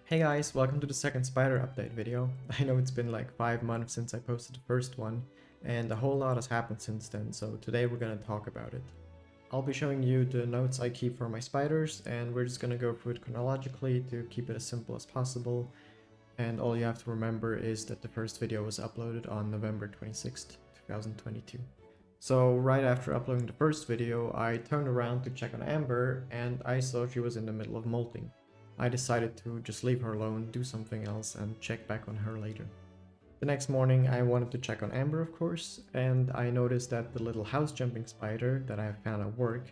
Hey guys, welcome to the second spider update video. I know it's been like 5 months since I posted the first one, and a whole lot has happened since then, so today we're gonna talk about it. I'll be showing you the notes I keep for my spiders, and we're just gonna go through it chronologically to keep it as simple as possible. And all you have to remember is that the first video was uploaded on November 26th, 2022. So right after uploading the first video, I turned around to check on Amber, and I saw she was in the middle of molting. I decided to just leave her alone, do something else, and check back on her later. The next morning I wanted to check on Amber, of course, and I noticed that the little house jumping spider that I found at work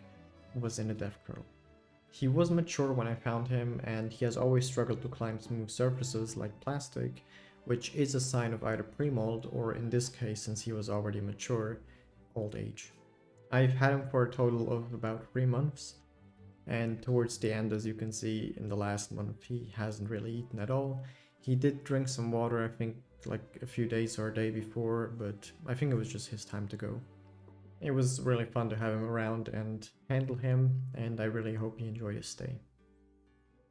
was in a death curl. He was mature when I found him, and he has always struggled to climb smooth surfaces like plastic, which is a sign of either pre-mold or, in this case, since he was already mature, old age. I've had him for a total of about 3 months, and towards the end, as you can see, in the last month he hasn't really eaten at all. He did drink some water, I think like a few days or a day before, but I think it was just his time to go. It was really fun to have him around and handle him, and I really hope he enjoyed his stay.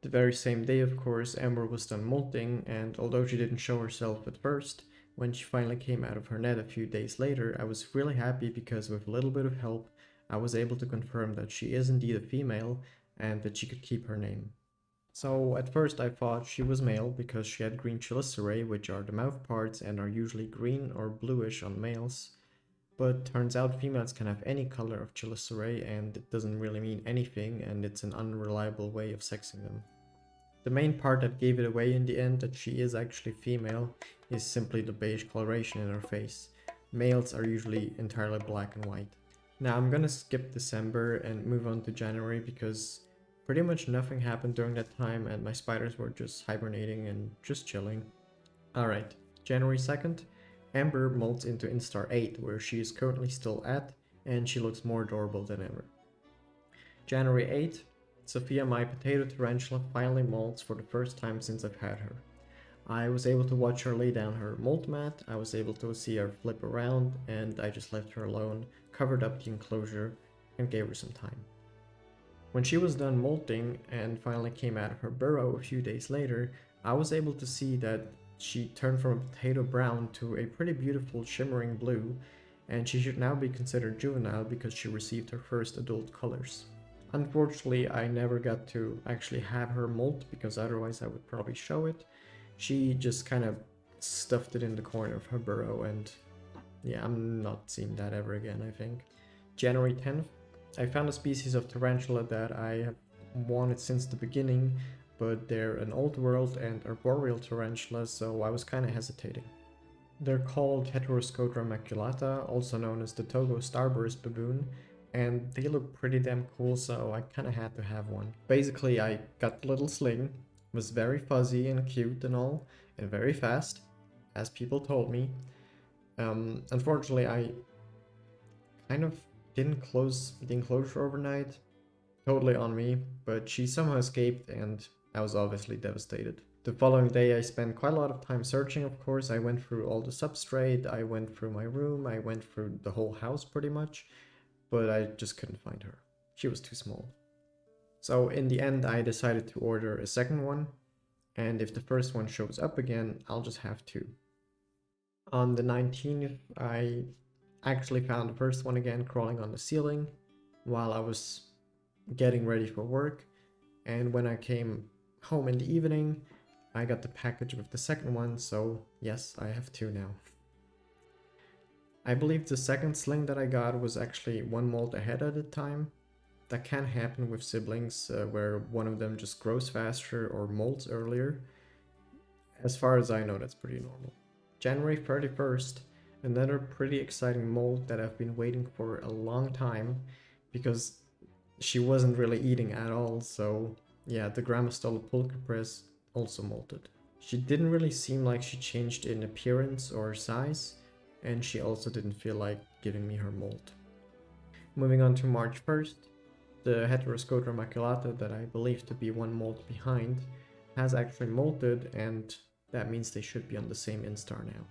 The very same day, of course, Amber was done molting, and although she didn't show herself at first, when she finally came out of her net a few days later, I was really happy because with a little bit of help, I was able to confirm that she is indeed a female and that she could keep her name. So at first I thought she was male because she had green chelicerae, which are the mouth parts and are usually green or bluish on males. But turns out females can have any color of chelicerae and it doesn't really mean anything, and it's an unreliable way of sexing them. The main part that gave it away in the end that she is actually female is simply the beige coloration in her face. Males are usually entirely black and white. Now I'm gonna skip December and move on to January because pretty much nothing happened during that time and my spiders were just hibernating and just chilling. Alright, January 2nd, Amber molts into Instar 8 where she is currently still at, and she looks more adorable than ever. January 8th, Sophia, my potato tarantula, finally molts for the first time since I've had her. I was able to watch her lay down her molt mat, I was able to see her flip around, and I just left her alone, covered up the enclosure, and gave her some time. When she was done molting and finally came out of her burrow a few days later, I was able to see that she turned from a potato brown to a pretty beautiful shimmering blue, and she should now be considered juvenile because she received her first adult colors. Unfortunately, I never got to actually have her molt because otherwise I would probably show it. She just kind of stuffed it in the corner of her burrow, and yeah, I'm not seeing that ever again, I think. January 10th, I found a species of tarantula that I have wanted since the beginning, but they're an old world and arboreal tarantula, so I was kind of hesitating. They're called Heteroscotra maculata, also known as the Togo starburst baboon, and they look pretty damn cool, so I kind of had to have one. Basically, I got the little sling, was very fuzzy and cute and all, and very fast, as people told me. Unfortunately, I kind of didn't close the enclosure overnight, totally on me, but she somehow escaped and I was obviously devastated. The following day I spent quite a lot of time searching, of course. I went through all the substrate, I went through my room, I went through the whole house pretty much, but I just couldn't find her. She was too small. So in the end I decided to order a second one, and if the first one shows up again, I'll just have two. On the 19th, I actually found the first one again crawling on the ceiling while I was getting ready for work, and when I came home in the evening, I got the package with the second one, so yes, I have two now. I believe the second sling that I got was actually one molt ahead at the time. That can happen with siblings, where one of them just grows faster or molts earlier. As far as I know, that's pretty normal. January 31st, another pretty exciting molt that I've been waiting for a long time because she wasn't really eating at all, so yeah, the Grammostola pulchripris also molted. She didn't really seem like she changed in appearance or size, and she also didn't feel like giving me her molt. Moving on to March 1st, the Heteroscotra maculata that I believe to be one molt behind has actually molted, and that means they should be on the same instar now.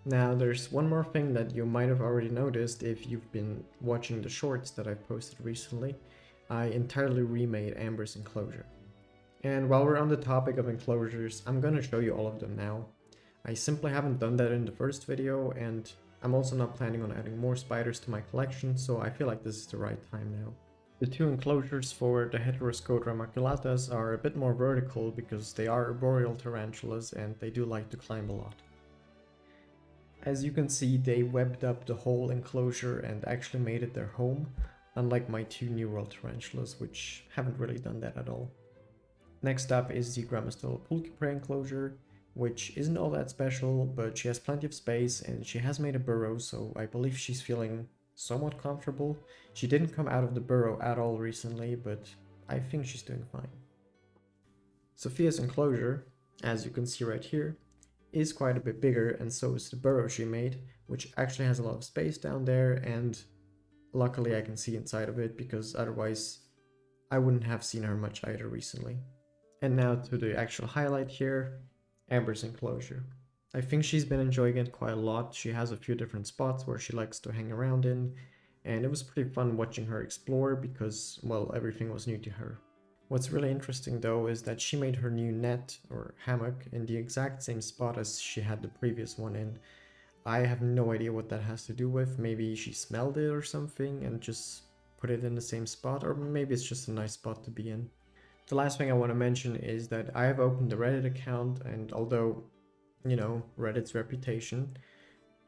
Now there's one more thing that you might have already noticed if you've been watching the shorts that I've posted recently. I entirely remade Amber's enclosure. And while we're on the topic of enclosures, I'm gonna show you all of them now. I simply haven't done that in the first video, and I'm also not planning on adding more spiders to my collection, so I feel like this is the right time now. The two enclosures for the Heteroscodra maculatas are a bit more vertical because they are arboreal tarantulas and they do like to climb a lot. As you can see, they webbed up the whole enclosure and actually made it their home, unlike my two New World tarantulas, which haven't really done that at all. Next up is the Grammostola pulchipray enclosure, which isn't all that special, but she has plenty of space and she has made a burrow, so I believe she's feeling somewhat comfortable. She didn't come out of the burrow at all recently, but I think she's doing fine. Sophia's enclosure, as you can see right here, is quite a bit bigger, and so is the burrow she made, which actually has a lot of space down there, and luckily I can see inside of it because otherwise I wouldn't have seen her much either recently. And now to the actual highlight here, Amber's enclosure. I think she's been enjoying it quite a lot. She has a few different spots where she likes to hang around in, and it was pretty fun watching her explore because, well, everything was new to her. What's really interesting though is that she made her new net or hammock in the exact same spot as she had the previous one in. I have no idea what that has to do with. Maybe she smelled it or something and just put it in the same spot, or maybe it's just a nice spot to be in. The last thing I want to mention is that I have opened the Reddit account, and although, you know, Reddit's reputation,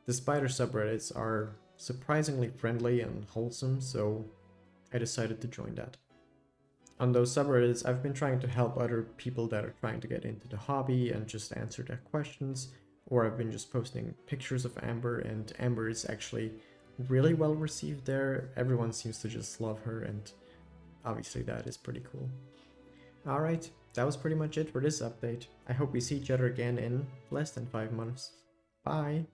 the spider subreddits are surprisingly friendly and wholesome, so I decided to join that. On those subreddits, I've been trying to help other people that are trying to get into the hobby and just answer their questions, or I've been just posting pictures of Amber, and Amber is actually really well received there. Everyone seems to just love her, and obviously that is pretty cool. Alright, that was pretty much it for this update. I hope we see each other again in less than 5 months. Bye!